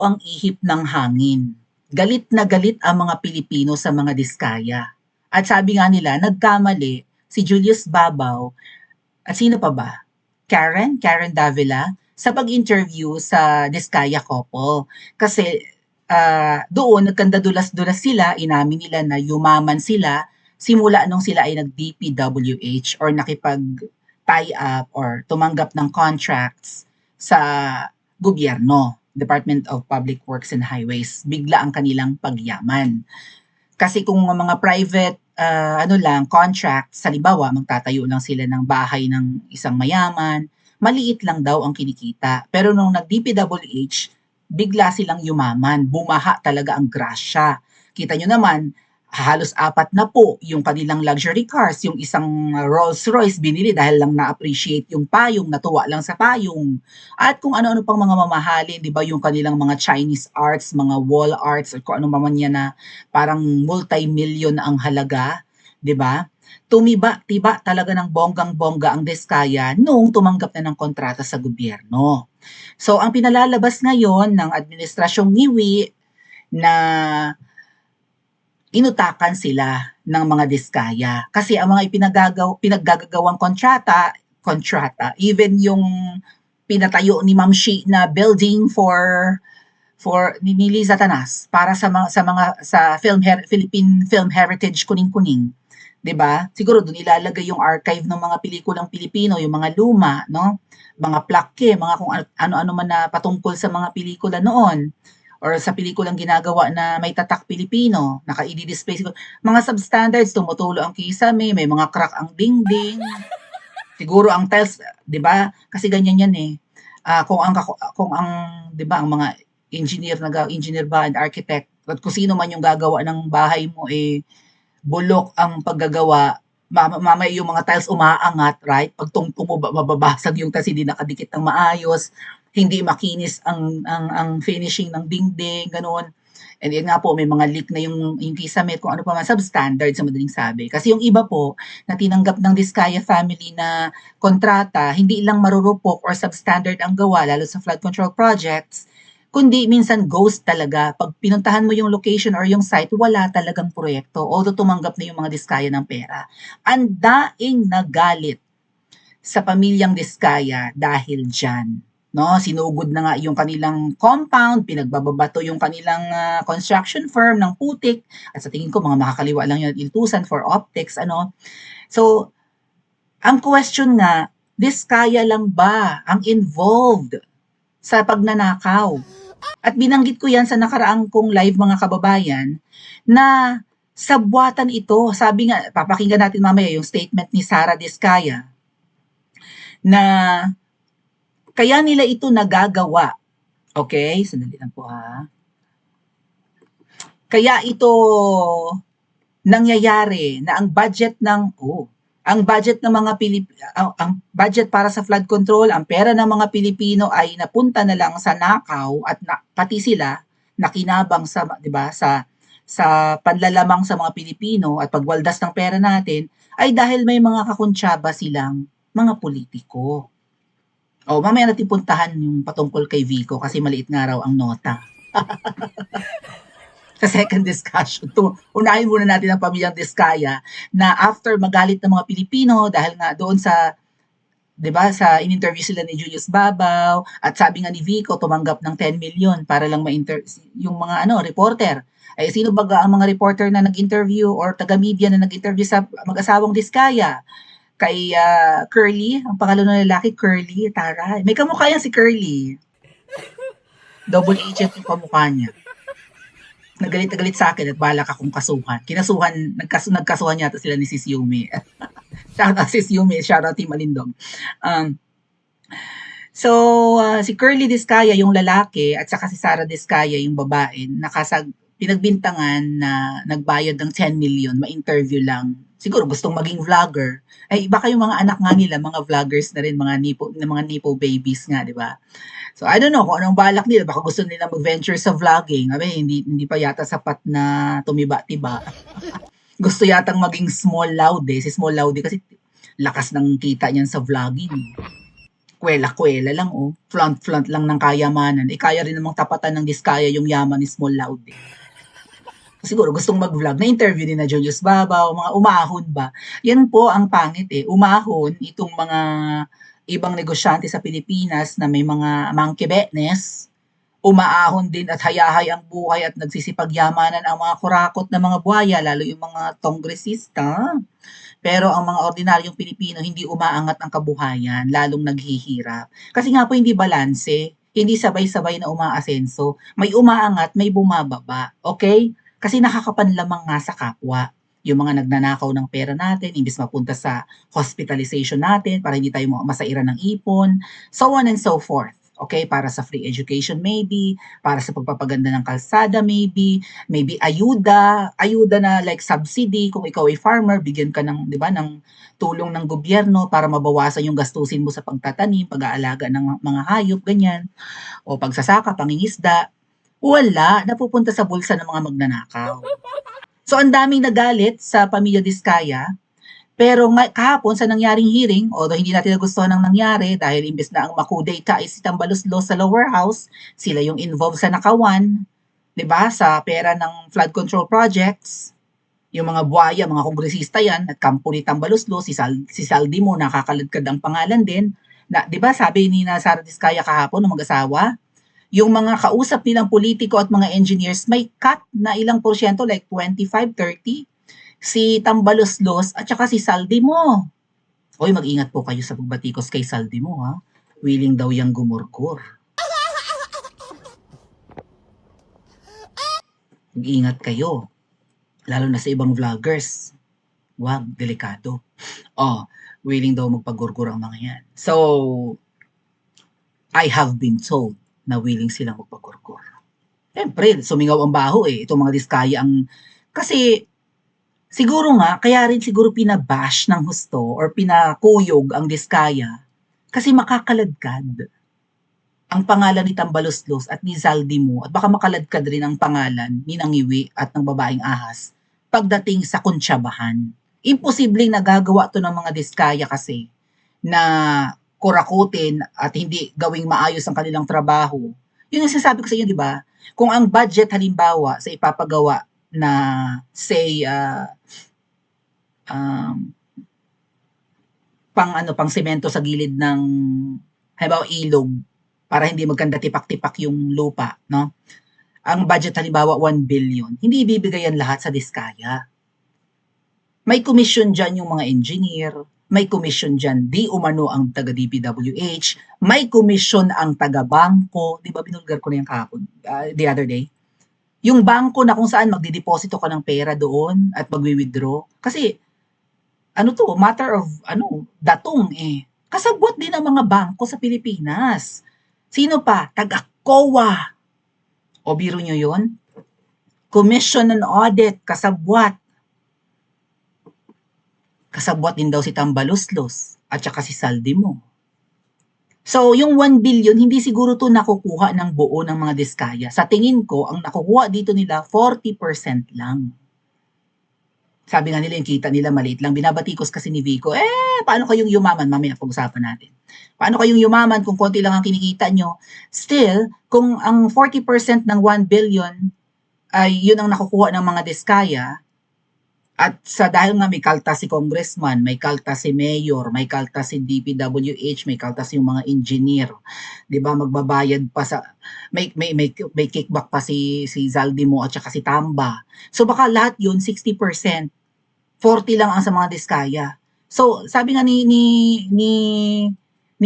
ang ihip ng hangin. Galit na galit ang mga Pilipino sa mga diskaya. At sabi nga nila, nagkamali si Julius Babaw at sino pa ba? Karen Davila sa pag-interview sa Diskaya couple. Kasi doon nagkandadulas-dulas sila, inamin nila na yumaman sila simula nung sila ay nag-DPWH or nakipag-tie up or tumanggap ng contracts sa gobyerno, Department of Public Works and Highways. Bigla ang kanilang pagyaman. Kasi kung mga private contract, halimbawa magtatayo lang sila ng bahay ng isang mayaman, maliit lang daw ang kinikita. Pero nung nag-DPWH, bigla silang yumaman, bumaha talaga ang grasya. Kita nyo naman, halos 4 na po yung kanilang luxury cars, yung isang Rolls Royce binili dahil lang na-appreciate yung payong, natuwa lang sa payong. At kung ano-ano pang mga mamahalin, di ba yung kanilang mga Chinese arts, mga wall arts, or kung ano man yan na parang multi-million ang halaga, di ba? Tumiba-tiba talaga ng bonggang-bongga ang Diskaya noong tumanggap na ng kontrata sa gobyerno. So, ang pinalalabas ngayon ng Administrasyong Ngiwi na inutakan sila ng mga Diskaya. Kasi ang mga pinaggagawang kontrata, even yung pinatayo ni Ma'am Shi na building for ni Liza Tanas para sa Philippine Film Heritage Kuning-Kuning. 'Di ba? Siguro doon ilalagay yung archive ng mga pelikulang Pilipino, yung mga luma, no? Mga plaque, mga kung ano-ano man na patungkol sa mga pelikula noon or sa pelikulang ginagawa na may tatak Pilipino, naka-i-display siguro. Mga substandards, tumutulo ang kisame, may mga crack ang dingding. Siguro ang tiles, 'di ba? Kasi ganyan 'yan eh. Kung ang 'di ba ang mga engineer ba and architect at kung sino man yung gagawa ng bahay mo eh bulok ang paggagawa, mamaya yung mga tiles umaangat, right? Pag tungtong mo, mababasag yung tiles, hindi nakadikit ng maayos, hindi makinis ang finishing ng dingding, ganun. And yun nga po, may mga leak na yung kisame, kung ano pa man, substandard sa madaling sabi. Kasi yung iba po, na tinanggap ng Diskaya family na kontrata, hindi lang marurupok or substandard ang gawa, lalo sa flood control projects, kundi minsan ghost talaga. Pag pinuntahan mo yung location or yung site, wala talagang proyekto. Although tumanggap na yung mga Diskaya ng pera. Ang daing nagalit sa pamilyang Diskaya dahil dyan. No, sinugod na nga yung kanilang compound, pinagbababato yung kanilang construction firm ng putik, at sa tingin ko mga makakaliwa lang yung iltusan for optics, ano. So, ang question nga, Diskaya lang ba ang involved sa pagnanakaw? At binanggit ko yan sa nakaraang kong live mga kababayan na sabwatan ito. Sabi nga, papakinggan natin mamaya yung statement ni Sara Diskaya na kaya nila ito nagagawa. Okay? Sandali lang po ha. Kaya ito nangyayari na ang budget ng mga ang budget para sa flood control, ang pera ng mga Pilipino ay napunta na lang sa nakaw at pati sila nakinabang sa 'di ba sa panlalamang sa mga Pilipino at pagwaldas ng pera natin ay dahil may mga kakuntsaba silang mga politiko. Mamaya natin puntahan yung patungkol kay Vico kasi maliit nga raw ang nota. Sa second discussion, unahin muna natin ang pamilyang Diskaya na after magalit ng mga Pilipino dahil nga doon sa 'di ba sa in-interview sila ni Julius Babaw at sabi nga ni Vico tumanggap ng 10 million para lang yung mga reporter. Ay sino ba ang mga reporter na nag-interview or taga-media na nag-interview sa mag-asawang Diskaya? Kay Curly, ang pangalan ng lalaki Curly, Tara. May kamukha yan si Curly. Double agent yung kamukha niya. Nagalit na galit sa akin at balak akong kasuhan. Nagkasuhan yata sila ni Sis Yumi. Shout out Sis Yumi, shout out Team Alindog. Si Curly Diskaya yung lalaki at saka si Sara Diskaya yung babae, pinagbintangan na nagbayad ng 10 million, ma-interview lang. Siguro gustong maging vlogger. Ay baka yung mga anak nga nila, mga vloggers na rin, mga nipo babies nga, di ba? So I don't know kung anong balak nila, baka gusto nila mag-venture sa vlogging. Hindi pa yata sapat na tumiba-tiba. Gusto yatang maging Small Loud si Small Loud kasi lakas ng kita niyan sa vlogging. kwela-kwela lang, oh. Flaunt-flaunt lang ng kayamanan. Eh, kaya rin namang tapatan ng diskaya yung yaman ni Small Loud, eh. Siguro gustong mag-vlog, na-interview ni na Julius Babaw, mga umahon ba. Yan po ang pangit, eh. Umahon itong mga ibang negosyante sa Pilipinas na may mga mangkebetnes, umaahon din at hayahay ang buhay at nagsisipagyamanan ang mga kurakot na mga buhaya, lalo yung mga kongresista. Pero ang mga ordinaryong Pilipino, hindi umaangat ang kabuhayan, lalong naghihirap. Kasi nga po hindi balanse, hindi sabay-sabay na umaasenso. May umaangat, may bumababa. Okay? Kasi nakakapanlamang nga sa kapwa. Yung mga nagnanakaw ng pera natin, imbis mapunta sa hospitalization natin para hindi tayo masairan ng ipon, so on and so forth. Okay? Para sa free education maybe, para sa pagpapaganda ng kalsada maybe ayuda na like subsidy kung ikaw ay farmer, bigyan ka ng, 'di ba, ng tulong ng gobyerno para mabawasan yung gastusin mo sa pagtatanim, pag-aalaga ng mga hayop, ganyan, o pagsasaka, pangingisda. Wala, napupunta sa bulsa ng mga magnanakaw. So ang daming nagalit sa pamilya Diskaya, pero kahapon sa nangyaring hearing, although hindi natin nagustuhan ang nangyari dahil imbes na ang makudata ay si Tambaluslos sa lower house, sila yung involved sa nakawan, 'di ba, sa pera ng flood control projects. Yung mga buhaya, mga kongresista yan, at kampo ni Tambaluslos, si Saldi mo, nakakaladkad ang pangalan din. Na, 'di ba, sabi ni na Sara Diskaya kahapon ng mag-asawa, yung mga kausap nilang politiko at mga engineers may cut na ilang porsyento like 25, 30. Si Tambaluslos at saka si Saldi mo. Oy, mag-ingat po kayo sa pagbatikos kay Saldi mo, ha. Willing daw yang gumurkur. Mag-ingat kayo. Lalo na sa ibang vloggers. Wag, delikado. Oh, willing daw magpagurgur ang mga yan. So, I have been told na willing silang magpagurgur. Siyempre, sumingaw ang baho eh. Itong mga Diskaya ang... Kasi, siguro nga, kaya rin siguro pinabash ng husto or pinakuyog ang Diskaya kasi makakaladkad ang pangalan ni Tambaluslos at ni Zaldimo at baka makaladkad rin ang pangalan ni Nangiwi at ng babaeng ahas pagdating sa kuntsabahan. Imposibleng nagagawa to ng mga Diskaya kasi na kurakutin at hindi gawing maayos ang kanilang trabaho. Yun ang sinasabi ko sa inyo, di ba? Kung ang budget halimbawa sa ipapagawa na say pang semento sa gilid ng halimbawa ilog para hindi magkanda tipak-tipak yung lupa, no? Ang budget halimbawa 1 billion, hindi ibibigay yan lahat sa Diskaya. May commission dyan yung mga engineer, may commission dyan di umano ang taga DPWH, may commission ang taga bangko, di ba binulgar ko na yung kahapon, the other day? Yung bangko na kung saan magdideposito ka ng pera doon at magwi-withdraw. Kasi, ano to, matter of, datong eh. Kasabwat din ang mga bangko sa Pilipinas. Sino pa? Taga-COA. O biro nyo yun? Commission on Audit, kasabwat. Kasabwat din daw si Tambaluslos at saka si Saldi mo. So, yung 1 billion, hindi siguro to nakukuha ng buo ng mga Diskaya. Sa tingin ko, ang nakukuha dito nila, 40% lang. Sabi nga nila, yung kita nila maliit lang. Binabatikos kasi ni Vico, paano kayong yumaman? Mamaya pag-usapan natin. Paano kayong yumaman kung konti lang ang kinikita nyo? Still, kung ang 40% ng 1 billion ay yun ang nakukuha ng mga Diskaya, at sa dahil nga may kaltas si congressman, may kaltas si mayor, may kaltas si DPWH, may kaltas yung mga engineer, 'di ba? Magbabayad pa sa may kickback pa si Zaldimo at saka si Tamba. So baka lahat yun 60%, 40 lang ang sa mga Diskaya. So sabi nga ni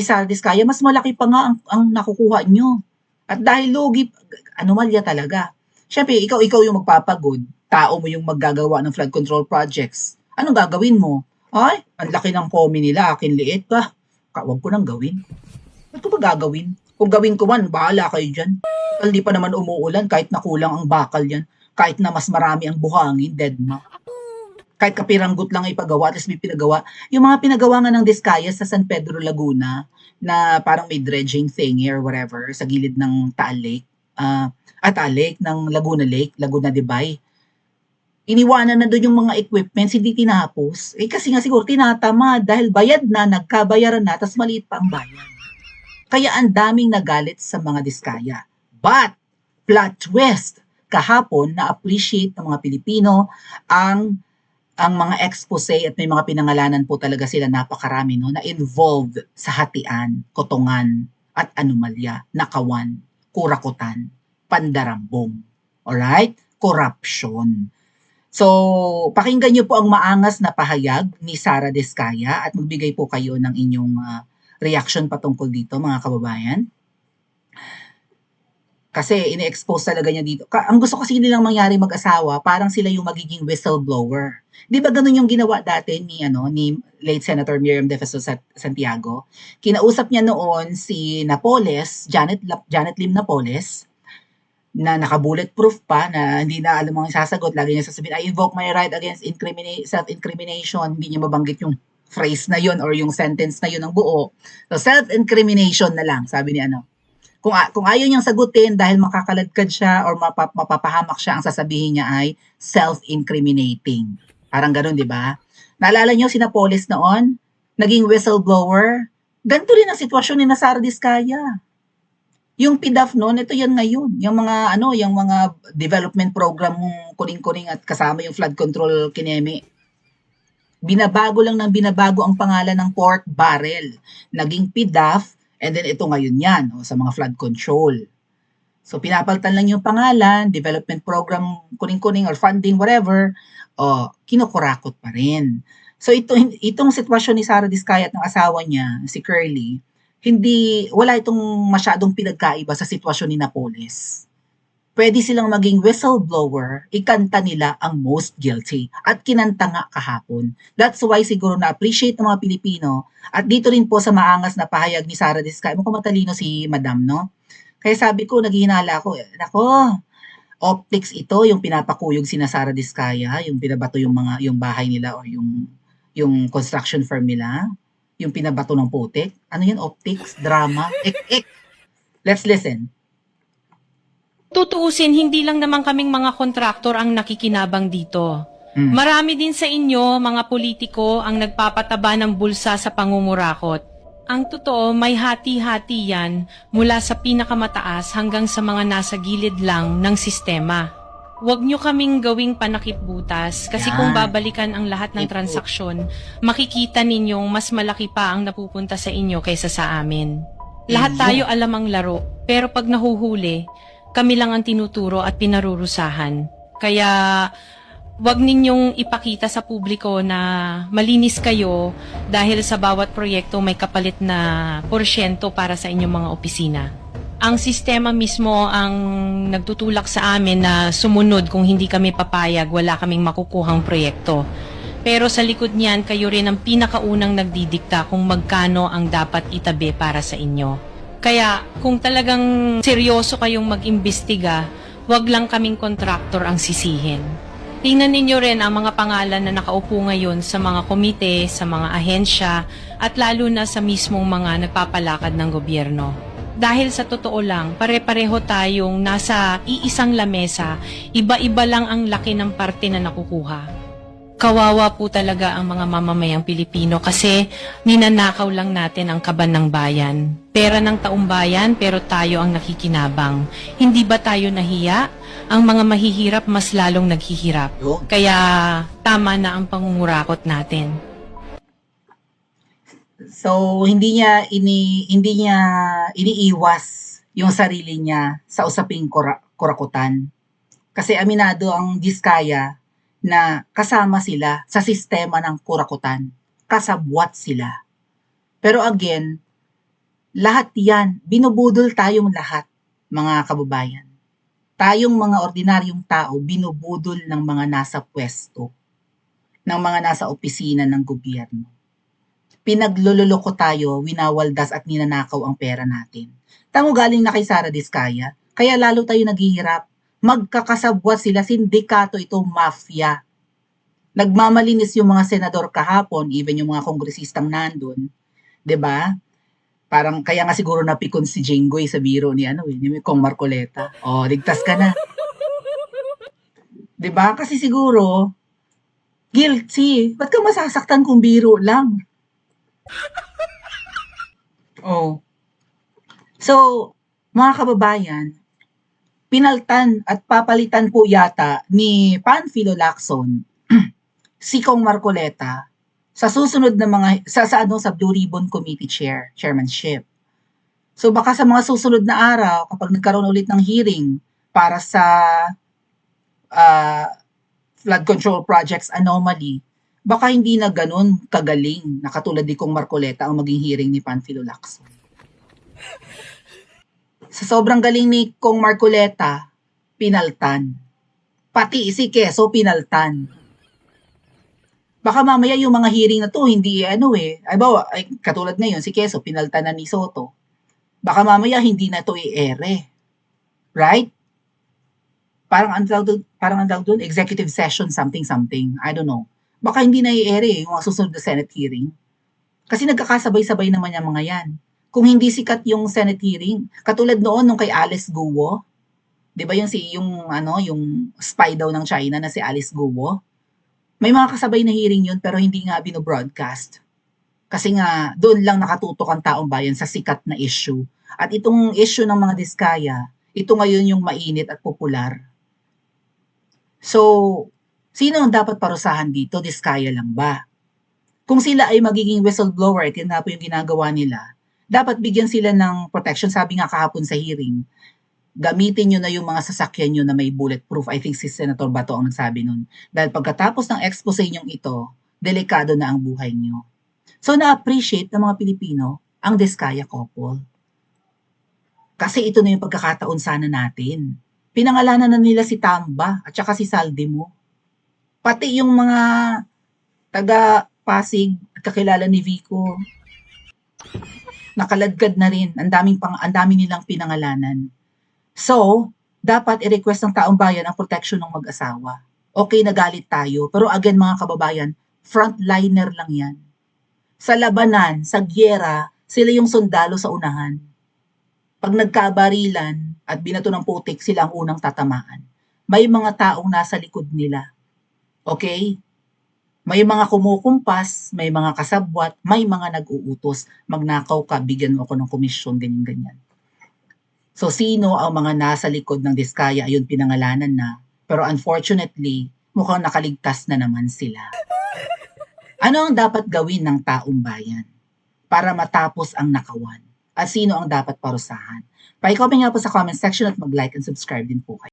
Sara Diskaya, mas malaki pa nga ang nakukuha nyo. At dahil lugi, anomalya talaga. Syempre, ikaw yung magpapagod, tao mo yung maggagawa ng flood control projects. Anong gagawin mo? Ay, ang laki ng pomi nila, akin liit pa. Wag ko nang gawin. Ba't ko ba gagawin? Kung gawin ko man, bahala kayo dyan. Hindi pa naman umuulan, kahit nakulang ang bakal yan. Kahit na mas marami ang buhangin, dead na. Kahit kapiranggot lang ipagawa, at least may pinagawa. Yung mga pinagawa nga ng Diskaya sa San Pedro, Laguna, na parang may dredging thingy or whatever, sa gilid ng Taal Lake, Taal Lake, ng Laguna Lake, Laguna de Bay. Iniwanan na doon yung mga equipments, hindi tinapos. Kasi nga siguro tinatamad dahil bayad na, nagkabayaran na, tapos maliit pa ang bayan. Kaya ang daming nagalit sa mga Diskaya. But, plot twist, kahapon na-appreciate ng mga Pilipino ang mga expose at may mga pinangalanan po talaga sila napakarami no, na involved sa hatian, kotongan, at anomalya, nakawan, kurakutan, pandarambong. Alright? Corruption. So, pakinggan niyo po ang maangas na pahayag ni Sara Diskaya at magbigay po kayo ng inyong reaction patungkol dito, mga kababayan. Kasi ini-expose talaga niya dito. Ang gusto kasi nilang mangyari mag-asawa, parang sila yung magiging whistleblower. 'Di ba ganun yung ginawa dati ni late Senator Miriam Defensor Santiago? Kinausap niya noon si Napoles, Janet Lim Napoles, na naka-bulletproof pa, na hindi na alam ang sasagot. Lagi niya sasabihin, I invoke my right against self-incrimination. Hindi niya mabanggit yung phrase na yun or yung sentence na yun ng buo. So, self-incrimination na lang, sabi ni Kung ayaw niyang sagutin dahil makakaladkad siya or mapapahamak siya, ang sasabihin niya ay self-incriminating. Parang ganun, di ba? Naalala niyo si Napoles noon? Naging whistleblower. Ganito rin ang sitwasyon ni Sara Diskaya. Yung PDAF noon, ito yan ngayon. Yung mga development program kuning-kuning at kasama yung flood control kineme. Binabago lang ng binabago ang pangalan ng pork barrel. Naging PDAF, and then ito ngayon yan, sa mga flood control. So pinapalitan lang yung pangalan, development program kuning-kuning or funding, whatever, kinukurakot pa rin. So itong sitwasyon ni Sara Diskaya at ng asawa niya, si Curly, wala itong masyadong pinagkaiba sa sitwasyon ni Napoles. Pwede silang maging whistleblower, ikanta nila ang most guilty. At kinanta nga kahapon. That's why siguro na-appreciate ng mga Pilipino. At dito rin po sa maangas na pahayag ni Sara Diskaya, mukhang matalino si Madam, no? Kaya sabi ko, naghihinala ako, optics ito, yung pinapakuyog si Sara Diskaya, yung pinabato yung bahay nila o yung construction firm nila. Yung pinabato ng putik. Ano yun? Optics? Drama? Let's listen. Tutuusin, hindi lang naman kaming mga kontraktor ang nakikinabang dito. Marami din sa inyo, mga politiko, ang nagpapataba ng bulsa sa pangungurakot. Ang totoo, may hati-hati yan mula sa pinakamataas hanggang sa mga nasa gilid lang ng sistema. Huwag nyo kaming gawing panakip-butas kasi kung babalikan ang lahat ng transaksyon, makikita ninyong mas malaki pa ang napupunta sa inyo kaysa sa amin. Lahat tayo alam ang laro, pero pag nahuhuli, kami lang ang tinuturo at pinarurusahan. Kaya huwag ninyong ipakita sa publiko na malinis kayo dahil sa bawat proyekto may kapalit na porsyento para sa inyong mga opisina. Ang sistema mismo ang nagtutulak sa amin na sumunod. Kung hindi kami papayag, wala kaming makukuhang proyekto. Pero sa likod niyan, kayo rin ang pinakaunang nagdidikta kung magkano ang dapat itabi para sa inyo. Kaya kung talagang seryoso kayong mag-imbestiga, wag lang kaming kontraktor ang sisihin. Tingnan ninyo rin ang mga pangalan na nakaupo ngayon sa mga komite, sa mga ahensya, at lalo na sa mismong mga nagpapalakad ng gobyerno. Dahil sa totoo lang, pare-pareho tayong nasa iisang lamesa, iba-iba lang ang laki ng parte na nakukuha. Kawawa po talaga ang mga mamamayang Pilipino kasi ninanakaw lang natin ang kaban ng bayan. Pera ng taong bayan pero tayo ang nakikinabang. Hindi ba tayo nahiya? Ang mga mahihirap mas lalong naghihirap. Kaya tama na ang pangungurakot natin. So hindi niya iniiwas yung sarili niya sa usaping kurakutan. Kasi aminado ang Diskaya na kasama sila sa sistema ng kurakutan. Kasabwat sila. Pero again, lahat yan, binubudol tayong lahat, mga kababayan. Tayong mga ordinaryong tao, binubudol ng mga nasa pwesto, ng mga nasa opisina ng gobyerno. Pinaglululoko tayo, winawaldas at ninanakaw ang pera natin. Tamo galing na kay Sara Diskaya, kaya lalo tayo naghihirap. Magkakasabwat sila, sindikato ito, mafia. Nagmamalinis yung mga senador kahapon, even yung mga kongresistang nandun. 'Di ba? Parang kaya nga siguro napikon si Jinggoy sa biro ni ni Kong Marcoleta. Oh, ligtas ka na. 'Di ba? Kasi siguro guilty. Ba't ka masasaktan kung biro lang? Oh. So, mga kababayan, pinaltan at papalitan po yata ni Panfilo Lacson si Kong Marcoleta sa susunod na mga sa Blue Ribbon Committee chairmanship. So baka sa mga susunod na araw kapag nagkaroon ulit ng hearing para sa flood control projects anomaly, baka hindi na ganun kagaling na katulad ni Kong Marcoleta ang maging hearing ni Panfilo Lacson. Sa sobrang galing ni Kong Marcoleta, pinaltan. Pati si Quezon pinaltan. Baka mamaya yung mga hearing na to hindi katulad ngayon si Quezon pinaltan na ni Soto. Baka mamaya hindi na to i-ere. Right? Parang ang tawag doon, executive session something. I don't know. Baka hindi na i-ere yung mga susunod na Senate hearing. Kasi nagkakasabay-sabay naman yung mga yan. Kung hindi sikat yung Senate hearing, katulad noon nung kay Alice Guo, 'di ba yung spy daw ng China na si Alice Guo? May mga kasabay na hearing yun pero hindi nga bino-broadcast. Kasi nga doon lang nakatutok ang taong bayan sa sikat na issue. At itong issue ng mga diskaya, ito ngayon yung mainit at popular. So, sino ang dapat parusahan dito? Diskaya lang ba? Kung sila ay magiging whistleblower, at yun nga po yung ginagawa nila, dapat bigyan sila ng protection. Sabi nga kahapon sa hearing, gamitin nyo na yung mga sasakyan nyo na may bulletproof. I think si Senator Bato ang nagsabi nun. Dahil pagkatapos ng expose nyong ito, delikado na ang buhay nyo. So, na-appreciate ng mga Pilipino ang Diskaya couple. Kasi ito na yung pagkakataon sana natin. Pinangalanan na nila si Tamba at saka si Saldimo. Pati yung mga taga Pasig at kakilala ni Vico, nakaladkad na rin. Ang dami nilang pinangalanan. So, dapat i-request ng taong bayan ang protection ng mag-asawa. Okay, nagalit tayo. Pero again mga kababayan, frontliner lang yan. Sa labanan, sa gyera, sila yung sundalo sa unahan. Pag nagkabarilan at binato ng putik, sila ang unang tatamaan. May mga taong nasa likod nila. Okay? May mga kumukumpas, may mga kasabwat, may mga nag-uutos. Magnakaw ka, bigyan mo ako ng komisyon, ganyan-ganyan. So, sino ang mga nasa likod ng Diskaya? Ayun, pinangalanan na. Pero unfortunately, mukhang nakaligtas na naman sila. Ano ang dapat gawin ng taong bayan para matapos ang nakawan? At sino ang dapat parusahan? Pa-comment nga po sa comment section at mag-like and subscribe din po kayo.